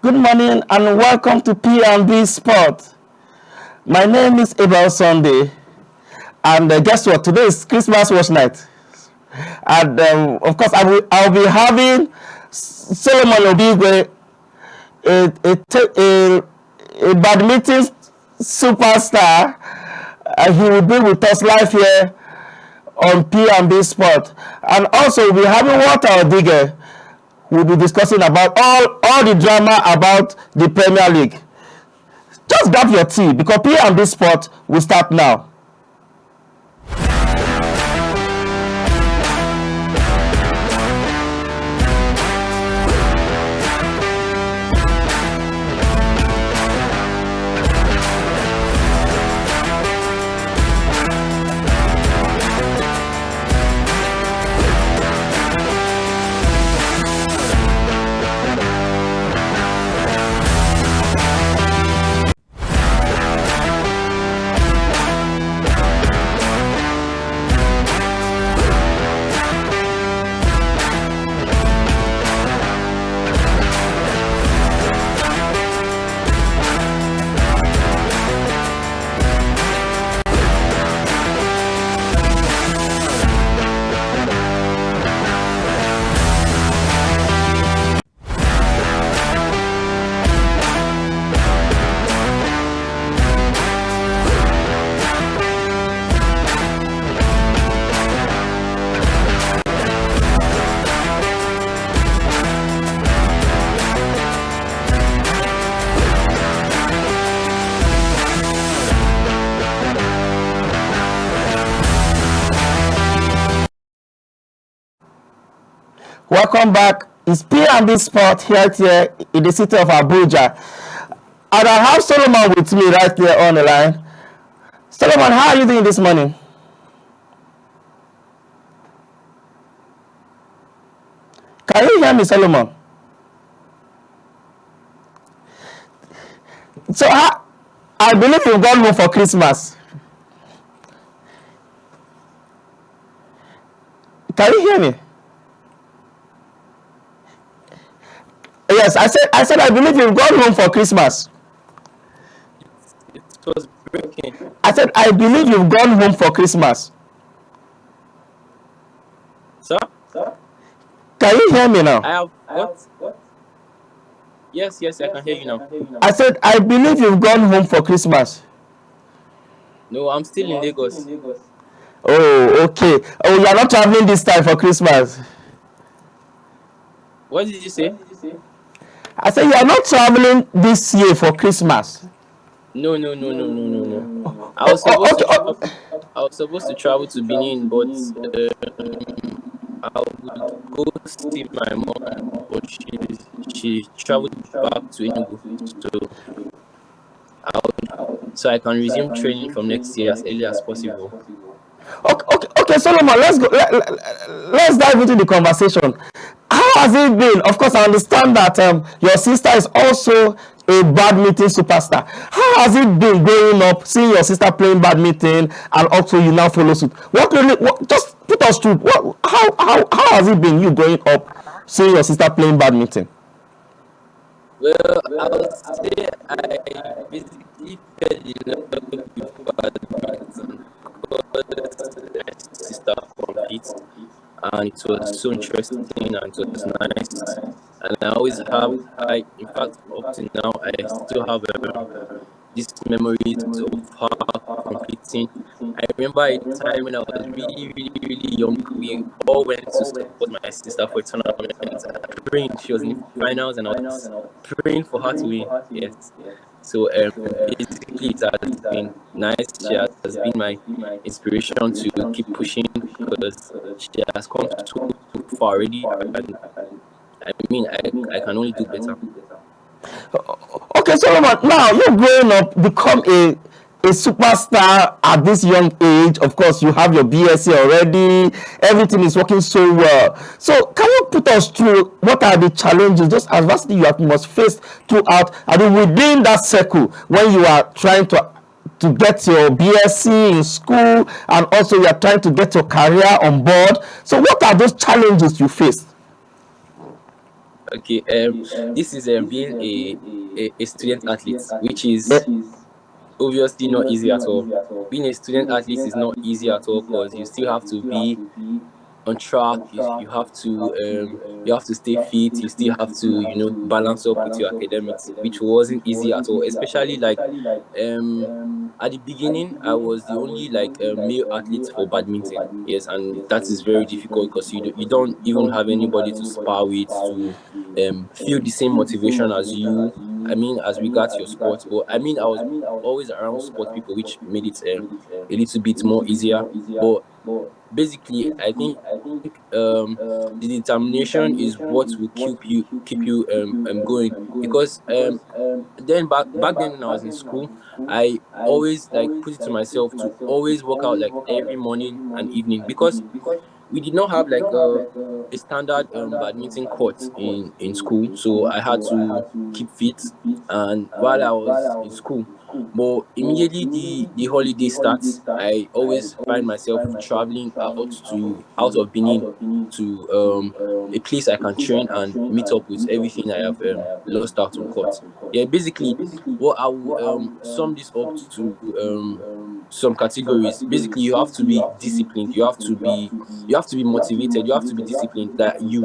Good morning and welcome to P&B Sports. My name is Abel Sunday, and guess what? Today is Christmas watch night, and of course I'll be having Solomon Obigwe, a badminton superstar. He will be with us live here on P&B Sport, and also we'll be having Walter Odige. We'll be discussing about all the drama about the Premier League. Just grab your tea because P&B Sport will start now. Welcome back. It's P&B Sport here in the city of Abuja. And I have Solomon with me right there on the line. Solomon, how are you doing this morning? Can you hear me, Solomon? So I believe you've gone home for Christmas. Can you hear me? Yes, I said I believe you've gone home for Christmas. It was breaking. I said I believe you've gone home for Christmas. Sir? Can you hear me now? I have what? Yes, I can hear you now. I said I believe you've gone home for Christmas. No, I'm still in Lagos. Oh, okay. Oh, you're not traveling this time for Christmas. What did you say? I said you are not traveling this year for Christmas. No. I was supposed to travel to Benin, but I would go see my mom, but she traveled back to Enugu, so I can resume training from next year as early as possible. Okay, Solomon, let's dive into the conversation. How has it been? Of course, I understand that your sister is also a badminton superstar. How has it been growing up, seeing your sister playing badminton, and also you now follow suit? Just put us through. How has it been you growing up, seeing your sister playing badminton? Well, I would say I basically fell in love with badminton because my sister competes, and it was so interesting and it was nice. And I always have, in fact, up to now, I still have these memories of her competing. I remember a time when I was really young. We all went to support my sister for a tournament. Praying she was in the finals, and I was praying for her to win. Yes. So basically, it has been nice. She has been my inspiration to keep pushing because she has come too far already, and I mean, I can only do better. Okay, Solomon, now you're growing up, become a superstar at this young age. Of course, you have your BSc already. Everything is working so well. So, can you put us through what are the challenges, just adversity you must face throughout, and within that circle when you are trying to get your BSc in school, and also you are trying to get your career on board? So, what are those challenges you faced? Okay. This is being a student athlete, which is Eh, obviously not easy at all. Being a student athlete is not easy at all because you still have to be on track. You have to stay fit. You still have to balance up with your academics, which wasn't easy at all. Especially like um at the beginning, I was the only like male athlete for badminton. Yes, and that is very difficult because you don't even have anybody to spar with to feel the same motivation as you. I mean, as regards your sport, but I mean, I was always around sport people, which made it a little bit more easier. But basically, I think the determination is what will keep you going, because then back then when I was in school, I always like put it to myself to always work out like every morning and evening, because we did not have like a standard badminton court in school, so I had to keep fit and while I was in school. But immediately the holiday starts, I always find myself traveling out of Benin to a place I can train and meet up with everything I have lost out on court. Yeah, basically, what I will sum this up to some categories. Basically, you have to be disciplined. You have to be motivated. You have to be disciplined. That you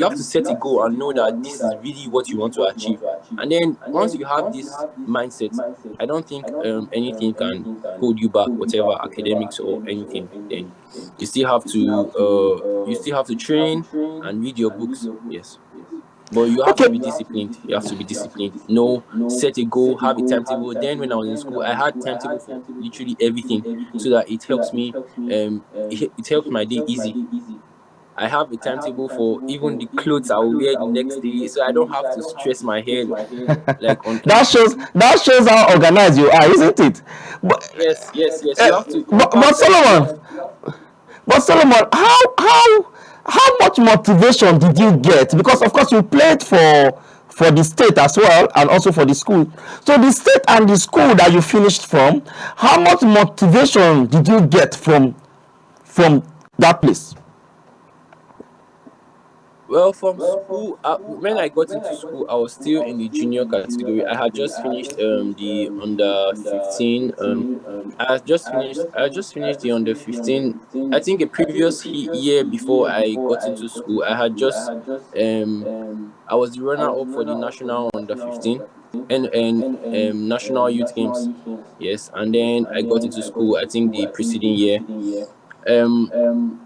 have to set a goal and know that this is really what you want to achieve. And then once you have this mindset, I don't think anything can hold you back, whatever academics or anything. Then you still have to train and read your books. Yes. But you have to be okay. disciplined. You have to be disciplined. No, set a goal, have a timetable. Then when I was in school, I had timetable for literally everything, so that it helps me. It helps my day easy. I have a timetable for even the clothes I will wear the next day, so I don't have to stress my head like on. That shows how organized you are, isn't it? But Yes, yes, yes. You uh, have to. In but fact, you have. Solomon, how much motivation did you get? Because of course you played for the state as well and also for the school. So the state and the school that you finished from, how much motivation did you get from that place? Well, from school, when I got into school, I was still in the junior category. I had just finished the under 15. I had just finished the under 15. I think a previous year before I got into school, um I was the runner up for the national under 15 and national youth games. Yes, and then I got into school. I think the preceding year. Um,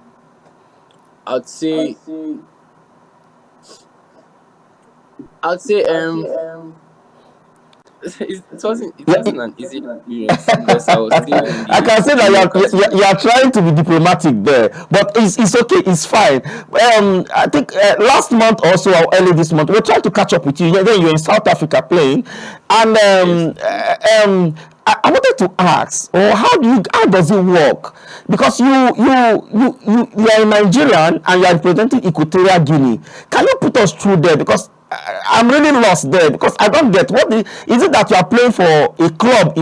I'd say I'd say it wasn't an easy experience because I was still in I the can say that junior category. you are trying to be diplomatic there, but it's okay, it's fine. I think last month or so, or early this month, we're trying to catch up with you. Then you're in South Africa playing, and Yes. I wanted to ask, or how does it work? Because you are a Nigerian and you are representing Equatorial Guinea. Can you put us through there? Because I'm really lost there because I don't get is it that you are playing for a club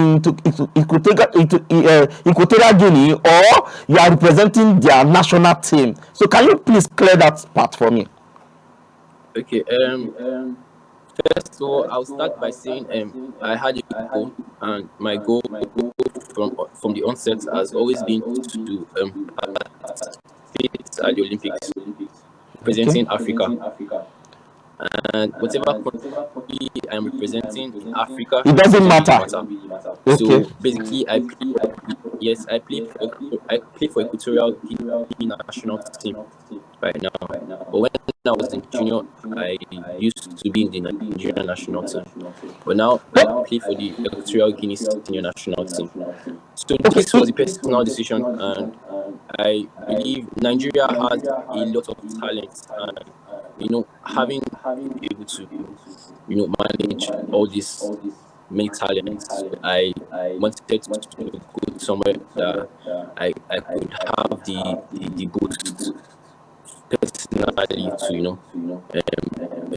Equatorial Guinea, or you are representing their national team? So can you please clear that part for me? Okay. First of all, I'll start by saying I had a goal, and my goal from the onset has always been to participate at the Olympics, Okay. representing Africa, and whatever country I'm representing in Africa, It it doesn't doesn't really matter. matter. Okay. So basically, yes, I play for Equatorial Guinea national team right now. But when I was in junior, I used to be in the Nigerian national team. But now I But play for the Equatorial Guinea senior national team. So okay. this was a personal decision, and I believe Nigeria has a lot of talent, and having able to manage all these many talents, I wanted to go somewhere that I could have the boost personally to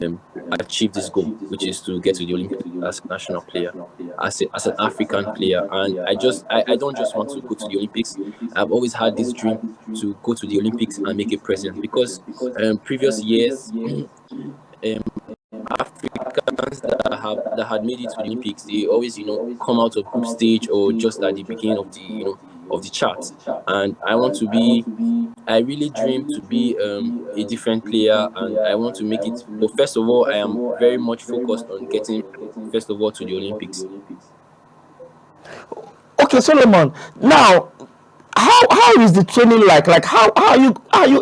um, achieve this goal, which is to get to the Olympics as a national player, as an African player. And I don't just want to go to the Olympics. I've always had this dream to go to the Olympics and make a presence, because previous years Africans that had made it to the Olympics, they always come out of group stage or just at the beginning of the of the chart. And I really dream to be a different player, and I want to make it. But first of all, I am very much focused on getting first of all to the Olympics. Okay, Solomon. Now, how is the training like? Like how are you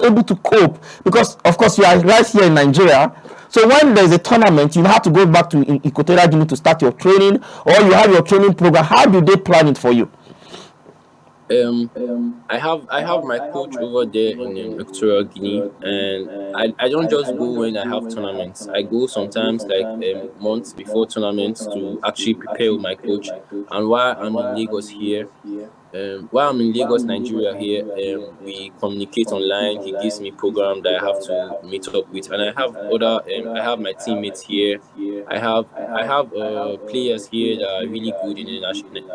able to cope? Because of course you are right here in Nigeria. So when there's a tournament, you have to go back to Equatorial Guinea to start your training, or you have your training program. How do they plan it for you? I have my coach over there in Equatorial Guinea, and I don't just go when I have tournaments. I go sometimes like months before tournaments to actually prepare with my coach. And while I'm in Lagos, Nigeria here, we communicate online. He gives me program that I have to meet up with, and I have my teammates here. I have players here that are really good in the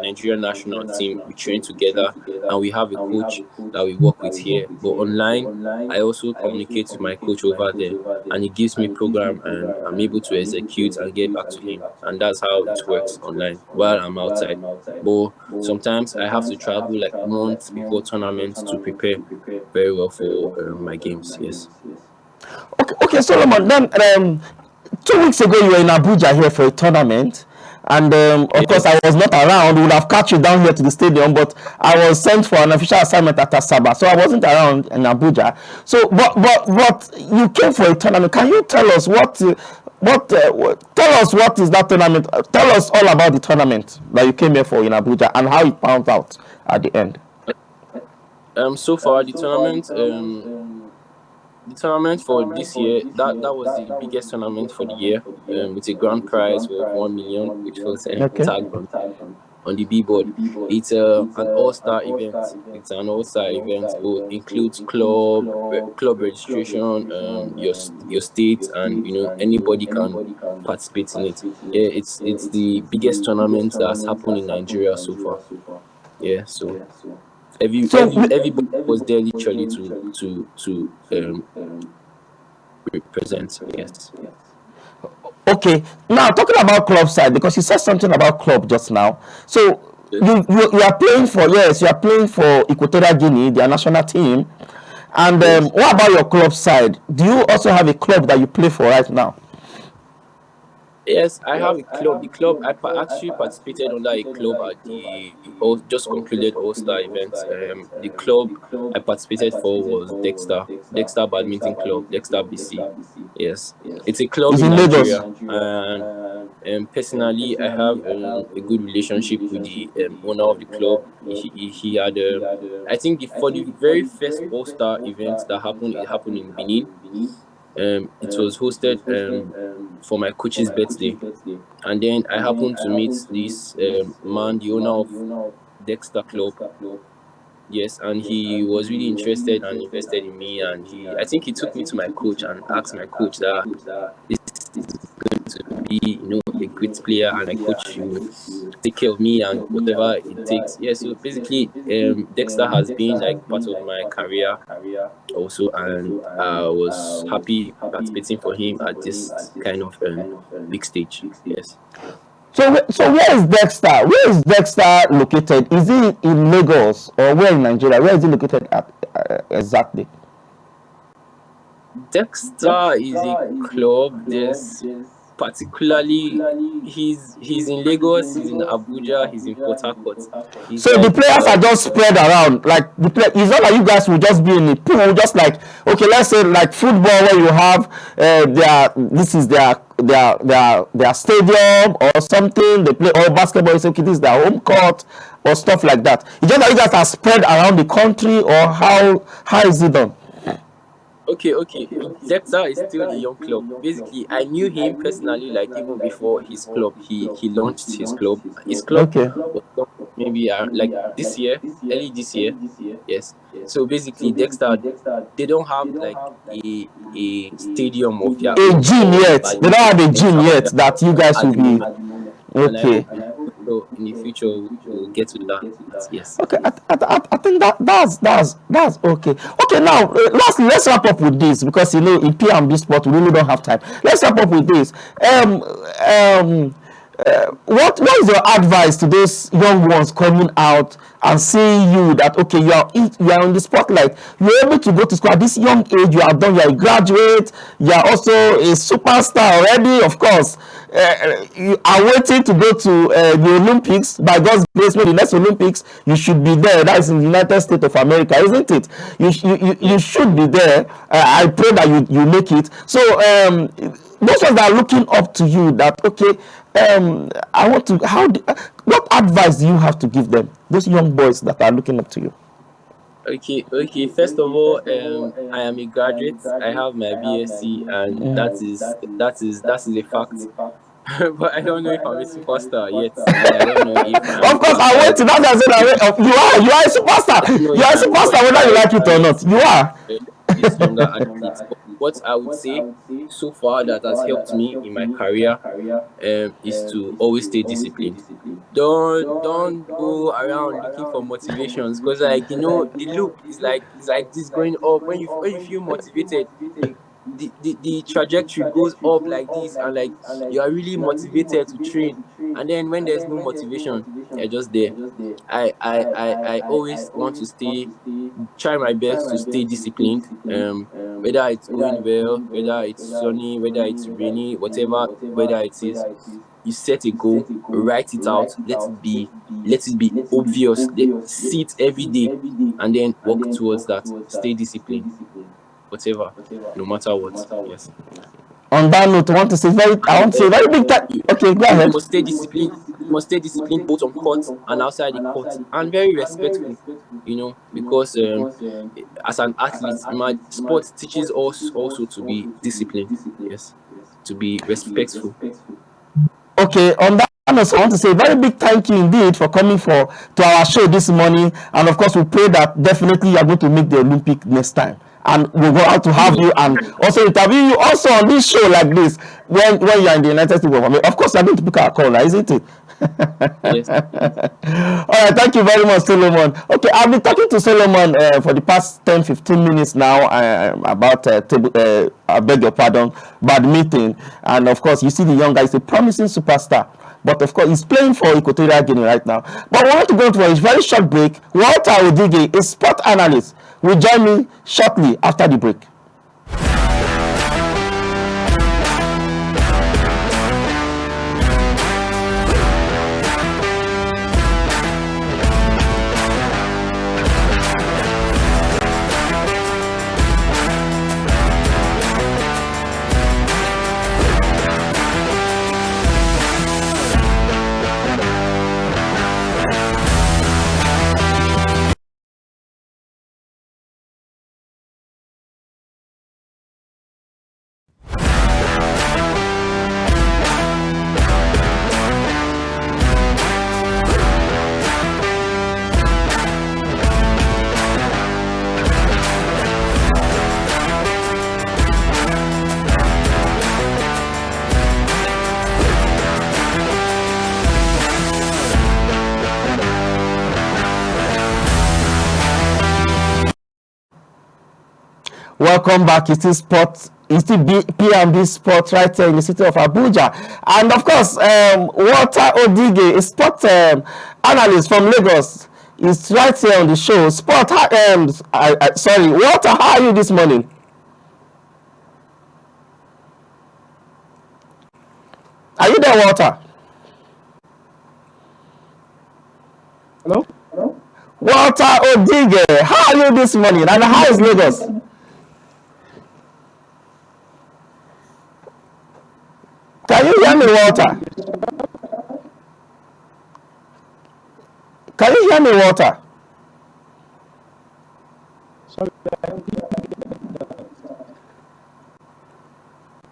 Nigerian national team. We train together, and we have a coach that we work with here. But online, I also communicate with my coach over there, and he gives me program, and I'm able to execute and get back to him. And that's how it works online while I'm outside. But sometimes I have to travel like months before tournaments to prepare very well for my games. Yes. Okay, Solomon. Then 2 weeks ago you were in Abuja here for a tournament, and of course I Yes. was not around. We would have catch you down here to the stadium, but I was sent for an official assignment at Asaba, so I wasn't around in Abuja. So, but you came for a tournament. Can you tell us tell us what is that tournament? Tell us all about the tournament that you came here for in Abuja and how it panned out at the end. So far the tournament for this year, that was the biggest tournament for the year. With a grand prize of 1 million, which was Okay. tagged on the billboard. It's an all-star event. It's an all-star event. It includes club registration, your state, and anybody can participate in it. Yeah, it's the biggest tournament that's happened in Nigeria so far. Yeah, so So, everybody was there literally to represent. Yes. okay, now talking about club side, because you said something about club just now. So you are playing for, yes, you are playing for Equatorial Guinea, their national team. And Yes. what about your club side? Do you also have a club that you play for right now? Yes, I have a club. The club actually participated under a club at the just concluded All Star event. The club I participated for was Dexter Badminton Club, Dexter BC. Yes, it's a club It's in in Lagos. Nigeria, and personally, I have a good relationship with the owner of the club. He had I think for the very first All Star event that happened, it happened in Benin. It was hosted for my coach's birthday, and then I happened to meet this man, the owner of Dexter Club. Yes, and he was really interested and invested in me, and I think he took me to my coach and asked my coach that this is going to be, a great player, and my coach will take care of me and whatever it takes. Yeah, so basically, Dexter has been like part of my career also, and I was happy participating for him at this kind of big stage. Yes. So where is Dexter? Where is Dexter located? Is he in Lagos or where in Nigeria? Where is he located at exactly? Dexter is a club. There's particularly he's in Lagos, he's in Abuja, he's in Port Harcourt. He's So the like players are just spread around. Like it's not like you guys will just be in a pool. Just like, okay, let's say like football where you have this is their stadium or something. They play, or basketball is okay. This is their home court or stuff like that. It's just that you guys are spread around the country, or how is it done? okay. Dexter is still a young club. Basically, I knew him personally, like even before his club. He launched his club. His club Okay. was launched maybe like this year, early this year. Yes. So basically, Dexter, they don't have like a stadium of their A own gym for yet. They don't badminton. have a They don't gym have yet that that you guys at will the be. moment, and I Okay. hope future we'll get to that. Yes. Okay, I think that's okay. Okay, now lastly, let's wrap up with this because in P&B Sport we really don't have time. Let's wrap up with this. What is your advice to those young ones coming out and seeing you that okay you are in the spotlight, you're able to go to school at this young age, you are done, you are a graduate, you are also a superstar already, of course. You are waiting to go to the Olympics. By God's grace, maybe the next Olympics you should be there. That is in the United States of America, isn't it? You should be there. I pray that you make it. So those ones that are looking up to you, that okay, I want to what advice do you have to give them, those young boys that are looking up to you? Okay. First of all, I am a graduate. I have my BSc, and that is a fact. But I don't know if I'm a superstar yet, and I don't know if I'm Of course, I wait qualified. till that's you are a superstar. No, You if are a I'm superstar whether you qualified like it or not. You are. these younger athletes. But what I would say so far that has helped me in my career is to always stay disciplined. Don't go around looking for motivations, because like the loop is like this going up. When you feel motivated, the trajectory goes up like this, and like you are really motivated to train. And then when there's no motivation, you're just there. I always want to try my best to stay disciplined. Whether it's going well, whether it's sunny, whether it's rainy, whatever weather it is, you set a goal, write it out, let it be obvious, see it every day, and then work towards that. Stay disciplined, whatever, no matter what. Yes. On that note, I want to say very big thank. Okay, go You ahead. must stay disciplined. You must stay disciplined both on court and outside the court, and very respectful. Because as an athlete, my sport teaches us also to be disciplined. Yes, to be respectful. Okay, on that note, I want to say very big thank you indeed for coming to our show this morning, and of course we pray that definitely you are going to make the Olympic next time, and we're going to have you and also interview you also on this show like this when you are in the United States of America. Of course, you are going to pick our call, isn't it? Yes. All right, thank you very much, Solomon. Okay, I've been talking to Solomon for the past 10-15 minutes now about I beg your pardon, badminton. And of course, you see the young guy is a promising superstar. But of course, he's playing for Equatorial Guinea right now. But we want to go to a very short break. Walter Odige, a sport analyst, will join me shortly after the break. Welcome back. It's still P&B Sports right here in the city of Abuja. And of course, Walter Odige, a sport analyst from Lagos, is right here on the show. Sorry, Walter, how are you this morning? Are you there, Walter? Hello? Walter Odige, how are you this morning? And how is Lagos? Can you hear me, Walter? Can you hear me, Walter? Sorry.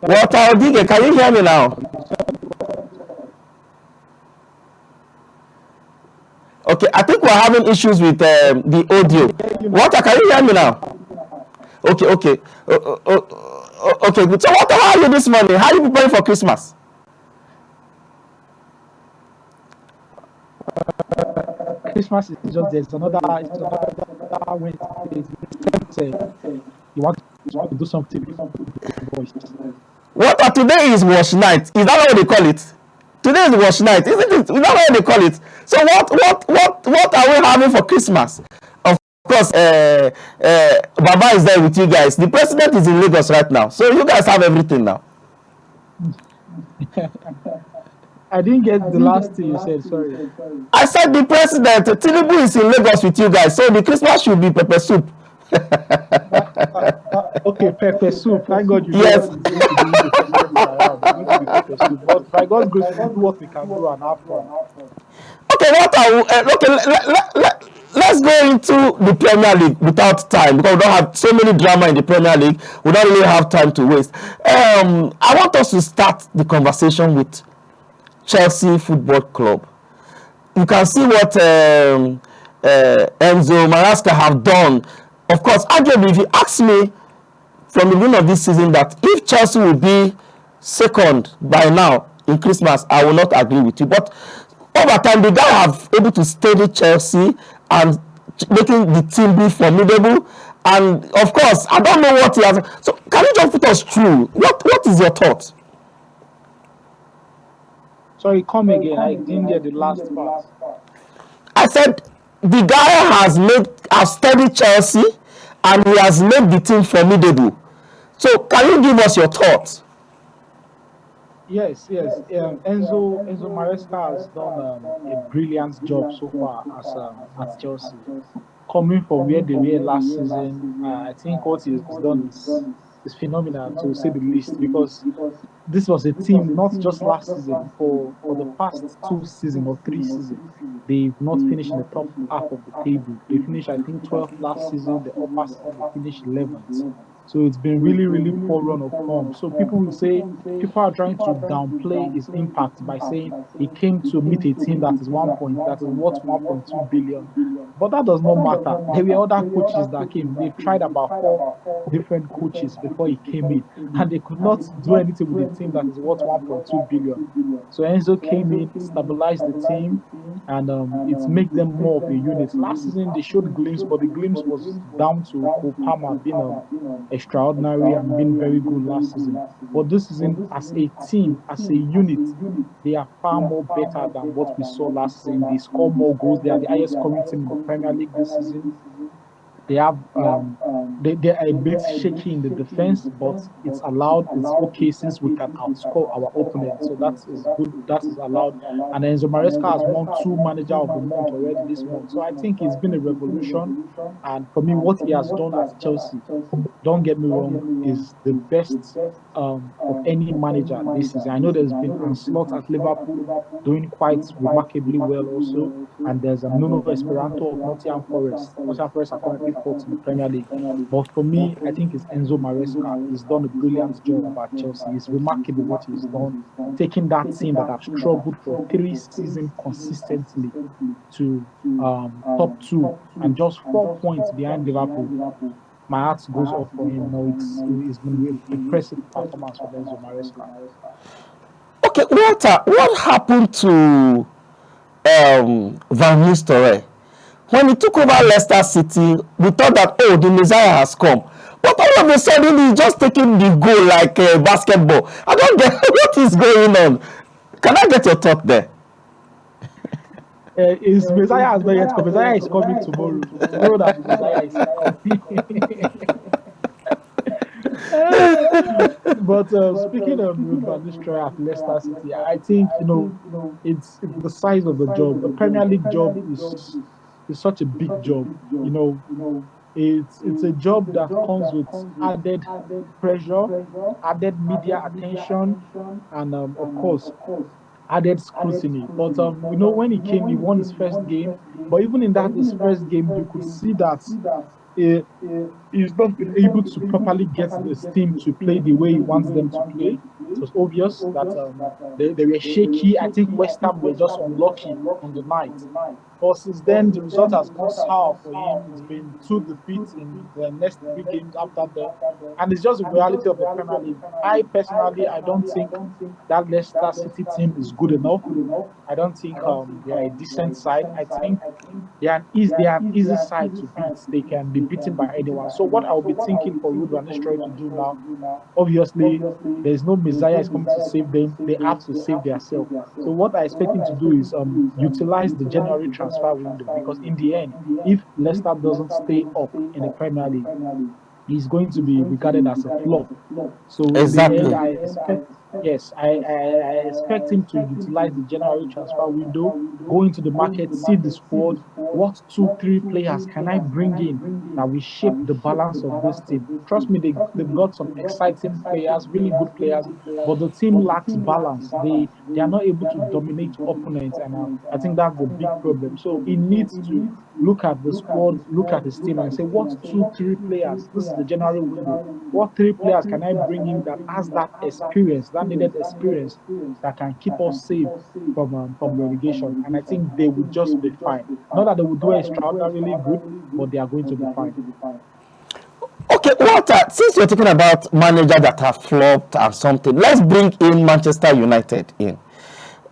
Walter Odige, can you hear me now? Okay, I think we're having issues with the audio. Walter, can you hear me now? Okay. Okay, good. So, Walter, how are you this morning? How are you preparing for Christmas? Christmas is just there's another Wednesday. It's you want to do something with your voice. What today is wash night? Is that what they call it? Today is wash night, isn't it? Is that what they call it? So what are we having for Christmas? Of course, Baba is there with you guys. The president is in Lagos right now, so you guys have everything now. I didn't get the last thing you said. Sorry. I said the president Tinubu is in Lagos with you guys, so the Christmas should be pepper soup. Okay, pepper soup. Thank God you Yes. know the president is around. It's going to be pepper soup. But by God's grace, we'll do what we can do and have fun. Okay, let's go into the Premier League without time, because we don't have so many drama in the Premier League. We don't really have time to waste. I want us to start the conversation with Chelsea Football Club. You can see what Enzo Maresca have done. Of course, arguably, if you ask me from the beginning of this season that if Chelsea will be second by now in Christmas, I will not agree with you. But over time, the guy have able to steady Chelsea and making the team be formidable. And of course, I don't know what he has. So can you just put us through? What is your thought? Sorry, come again. I didn't get the last part. I said the guy has steadied Chelsea and he has made the team formidable. So can you give us your thoughts? Yes. Enzo Maresca has done a brilliant job so far as at Chelsea. Coming from where they were last season, I think what he's done is phenomenal, to say the least, because this was a team not just last season, for the past 2 seasons or 3 seasons, they've not finished in the top half of the table. They finished, I think, 12th last season. The upper season they finished 11th. So it's been really poor run of form. So people are trying to downplay his impact by saying he came to meet a team that is worth 1.2 billion. But that does not matter. There were other coaches that came. They've tried about 4 different coaches before he came in, and they could not do anything with a team that is worth 1.2 billion. So Enzo came in, stabilized the team, and it's make them more of a unit. Last season they showed glimpse, but the glimpse was down to Cole Palmer being extraordinary and been very good last season. But this season, as a team, as a unit, they are far more better than what we saw last season. They score more goals. They are the highest scoring team in the Premier League this season. They have they are a bit shaky in the defense, but it's okay since we can outscore our opponents. So that is good. That is allowed. And Enzo Maresca has won 2 Manager of the Month already this month. So I think it's been a revolution. And for me, what he has done at Chelsea, don't get me wrong, is the best of any manager this season. I know there's been onslaught at Liverpool doing quite remarkably well also, and there's Nuno Esperanto of Nottingham Forest. Nottingham Forest are currently 4th in the Premier League. But for me, I think it's Enzo Maresca. He's done a brilliant job at Chelsea. It's remarkable what he's done, taking that team that have struggled for 3 seasons consistently to top 2 and just 4 points behind Liverpool. My heart goes off for him. It's been an impressive performance for Enzo Maresca. Okay, what happened to Van Nistelrooy? When he took over Leicester City, we thought that, the Messiah has come. But all of a sudden, he's just taking the goal like basketball. I don't get what is going on. Can I get your thought there? His Messiah has not yet come. Messiah is coming tomorrow. Tomorrow that the Messiah is coming. But speaking of Van Nistelrooy at Leicester City, I think it's the size of the job. The Premier League job is such a big job. It's a job that comes with added pressure, added media attention, and of course added scrutiny. But when he came, he won his first game. But even in his first game, you could see that he's not been able to properly get this team to play the way he wants them to play. It was obvious that they were shaky. I think West Ham were just unlucky on the night. But since then, the result has gone sour for him. It's been 2 defeats in the next 3 games after them. And it's just the reality of the Premier League. I personally, I don't think that Leicester City team is good enough. I don't think they are a decent side. I think they are an easy side to beat. They can be beaten by anyone. So what I'll be thinking for Ruud van Nistelrooy to do now, obviously, there's no Messiah is coming to save them. They have to save themselves. So what I expect him to do is utilize the January transfer window, because in the end, if Leicester doesn't stay up in the Premier League, he's going to be regarded as a flop. So in the end, Exactly. I expect, yes, I expect him to utilize the January transfer window, go into the market, see the squad, what 2, 3 players can I bring in that will shape the balance of this team. Trust me, they've got some exciting players, really good players, but the team lacks balance. They are not able to dominate opponents, and I think that's the big problem. So he needs to look at the squad, look at his team, and say, what 2, 3 players? This is the January window. What 3 players can I bring in that has that experience, that needed experience, that can keep us safe from relegation? And I think they will just be fine. Not that they will do extraordinarily good, but they are going to be fine. Okay, Walter, since you're talking about managers that have flopped and something, let's bring in Manchester United in.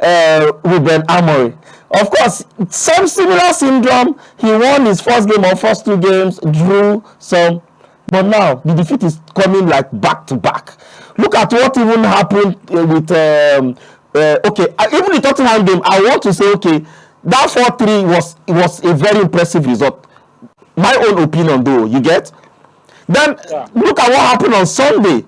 Ruben Amorim. Of course, some similar syndrome. He won his first game or first 2 games, drew some, but now the defeat is coming like back to back. Look at what even happened with even the Tottenham game. I want to say, okay, that 4-3 was a very impressive result. My own opinion, though, you get. Then Yeah. look at what happened on Sunday.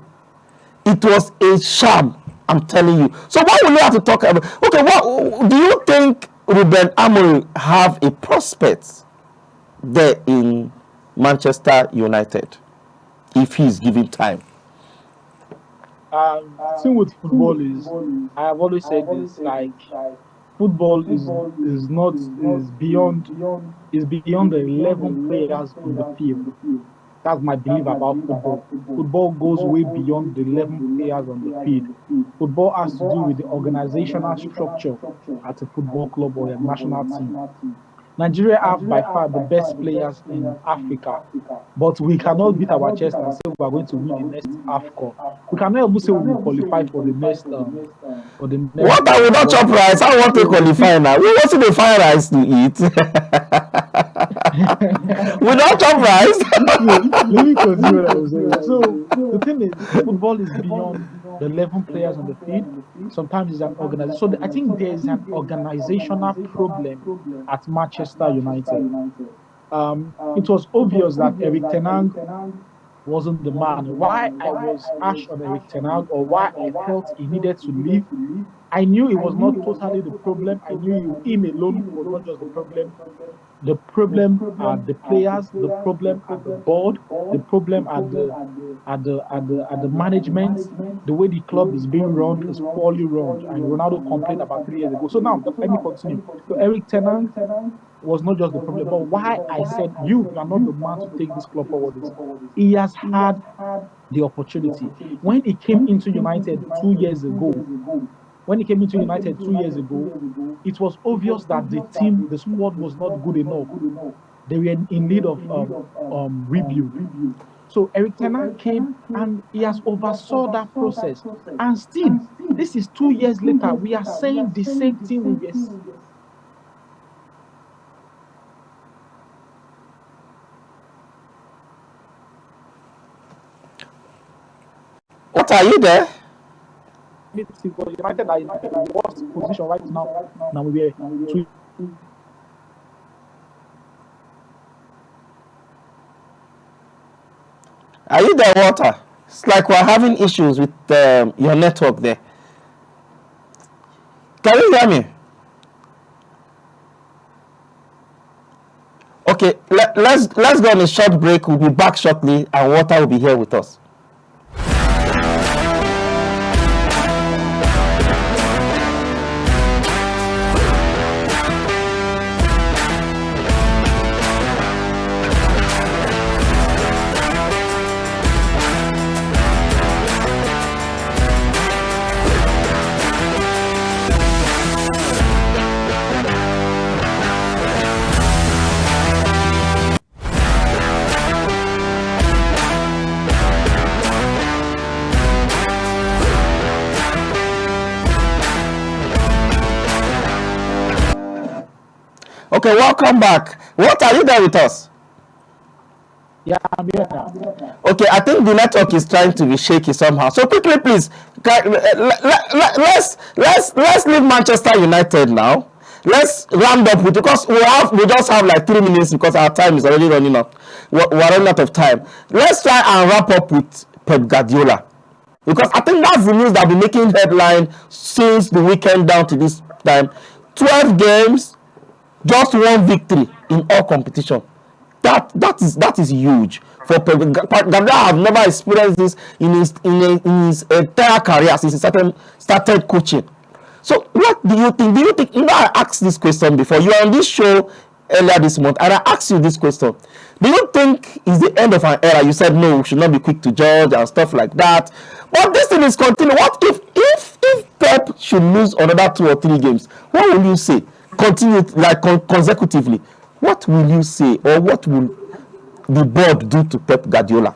It was a sham, I'm telling you. So what will you have to talk about? Okay, what do you think Ruben Amorim have a prospect there in Manchester United if he's given time? The thing with football is, I have always said this, like, football is beyond the 11 players on the field. That's my belief about football. Football goes way beyond the 11 players on the field. Football has to do with the organizational structure at a football club or a national team. Nigeria have by far the best players in Africa, but we cannot beat our chest and say we are going to win the next AFCON. We cannot even say we will qualify for the next What I will not chop World Cup. rice, I want to So the thing, qualify now. We want to find rice to eat. We don't chop rice. let me continue what I was saying. So the thing is, football is beyond the 11 players on the field. Sometimes it's an organization. So I think there is an organizational problem at Manchester United. It was obvious that Eric Ten Hag wasn't the man. Why I was harsh on Eric Ten Hag, or why I felt he needed to leave, I knew it was not totally the problem. I knew him alone was not just the problem. The problem are the players. The problem are the board. The problem are the management. The way the club is being run is poorly run. And Ronaldo complained about 3 years ago. So now let me continue. So Eric Ten Hag was not just the problem, but why I said you are not the man to take this club forward is he has had the opportunity. When he came into United 2 years ago, it was obvious that the squad was not good enough. They were in need of rebuild. So Eric Ten Hag came and he has oversaw that process. And still, this is 2 years later, we are saying the same thing we were. What are you there? United are in the worst position right now. Now we are two. Are you there, Walter? It's like we're having issues with your network there. Can you hear me? Okay, let's go on a short break. We'll be back shortly, and Walter will be here with us. Okay, welcome back. What are you there with us? Yeah, I'm here now. Okay, I think the network is trying to be shaky somehow. So quickly, please, let's leave Manchester United now. Let's round up with, because we just have like 3 minutes because our time is already running up. We're running out of time. Let's try and wrap up with Pep Guardiola, because I think that's the news that will be making headline since the weekend down to this time. 12 games, just one victory in all competition. That is huge for Pep Guardiola. Have never experienced this in his entire career since he started coaching. So what do you think? I asked this question before. You were on this show earlier this month, and I asked you this question. Do you think it's the end of an era? You said no, we should not be quick to judge and stuff like that. But this thing is continuing. What if Pep should lose another 2 or 3 games? What will you say? Continue like consecutively. What will you say, or what will the board do to Pep Guardiola?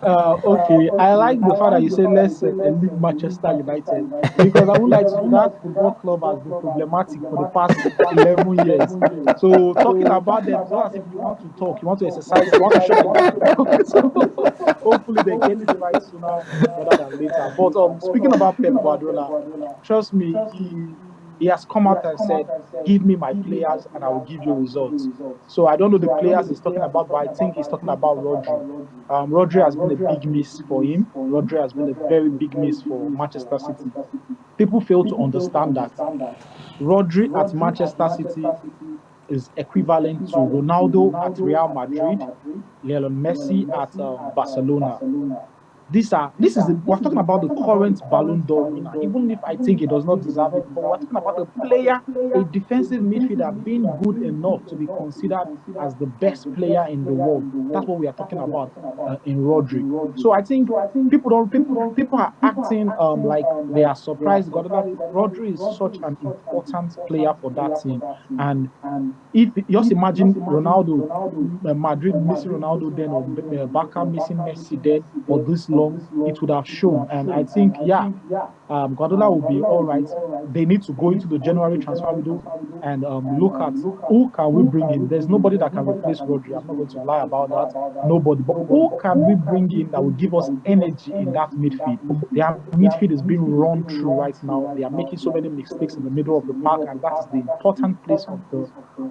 Okay, I like the fact that you say let's leave Manchester United, because I would like to, that football club has been problematic for the past 11 years. So talking about them, it's not as if you want to talk, you want to exercise, you want to shut them down. So hopefully they get it right sooner rather than later. But speaking about Pep Guardiola, trust me, he has come out and said, give me my players and I will give you results. So I don't know the players he's talking about, but I think he's talking about Rodri. Rodri has been a big miss for him. Rodri has been a very big miss for Manchester City. People fail to understand that Rodri at Manchester City is equivalent to Ronaldo at Real Madrid, Lionel Messi at Barcelona. We're talking about the current Ballon d'Or winner, even if I think he does not deserve it, but we're talking about a player, a defensive midfielder being good enough to be considered as the best player in the world. That's what we are talking about in Rodri. So I think people are acting like they are surprised. Rodri is such an important player for that team, and if just imagine Ronaldo, Madrid missing Ronaldo then, or Barca missing Messi then, or this long, it would have shown. And I think, Guardiola will be all right. They need to go into the January transfer window and look at who can we bring in. There's nobody that can replace Rodri. I'm not going to lie about that. Nobody. But who can we bring in that will give us energy in that midfield? Their midfield is being run through right now. They are making so many mistakes in the middle of the park, and that is the important place of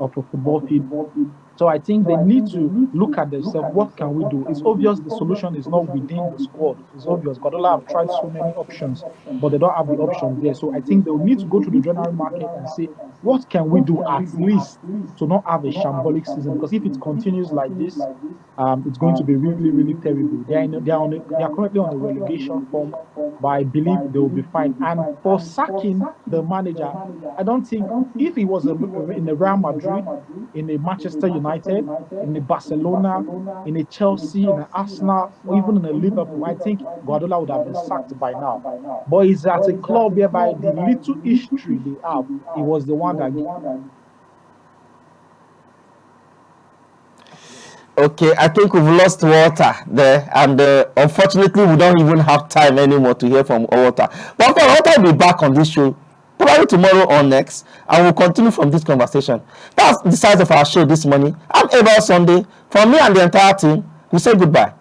a football field. So I think they need to look at themselves. What can we do? It's obvious the solution is not within the squad. It's obvious. Guardiola have tried so many options, but they don't have the options there. So I think they'll need to go to the January market and say, what can we do at least to not have a shambolic season? Because if it continues like this, it's going to be really, really terrible. They are currently on a relegation form, but I believe they will be fine. And for sacking the manager, I don't think, if he was in a Real Madrid, in a Manchester United, in a Barcelona, in a Chelsea, in an Arsenal, or even in a Liverpool, I think Guardiola would have been sacked by now. But he's at a club whereby the little history they have, he was the one that. Okay, I think we've lost Walter there, and unfortunately, we don't even have time anymore to hear from Walter. But Walter will be back on this show probably tomorrow or next, and we'll continue from this conversation. That's the size of our show this morning. I'm Abel Sunday. From me and the entire team, we say goodbye.